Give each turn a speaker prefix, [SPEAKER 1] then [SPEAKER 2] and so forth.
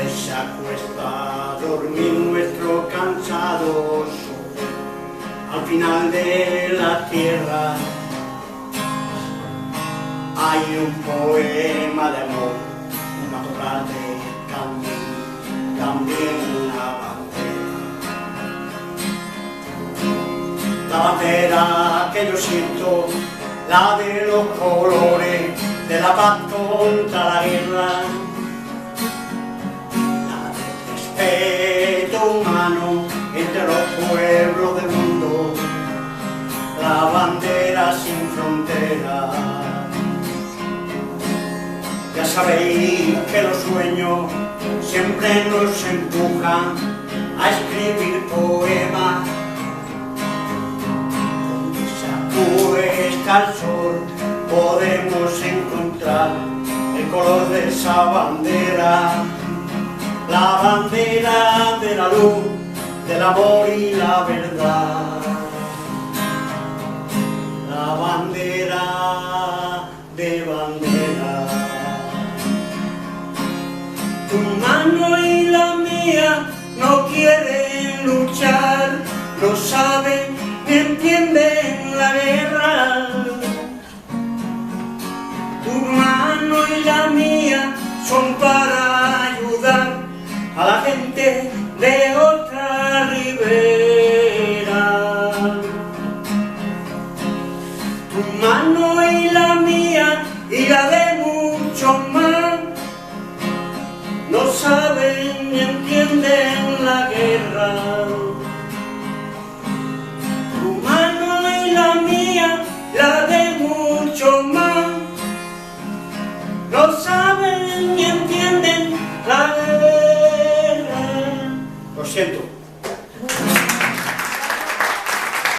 [SPEAKER 1] se acuesta a dormir nuestro cansado sol al final de la tierra. Hay un poema de amor, una corral de candil, también una bandera. La bandera que yo siento, la de los colores, de la paz contra la guerra, la del respeto humano entre los pueblos del mundo, la bandera sin fronteras. Ya sabéis que los sueños siempre nos empujan a escribir poemas. Donde se acuesta el sol podemos encontrar el color de esa bandera, la bandera de la luz, del amor y la verdad. La bandera de bandera. Tu mano y la mía no quieren luchar, no saben ni entienden la guerra. Tu mano y la mía son para ayudar a la gente de otra ribera. Tu mano y la mía y la de muchos más no saben ni entienden la guerra. Tu mano y la mía, la de muchos más, no saben ni entienden la guerra. Lo siento.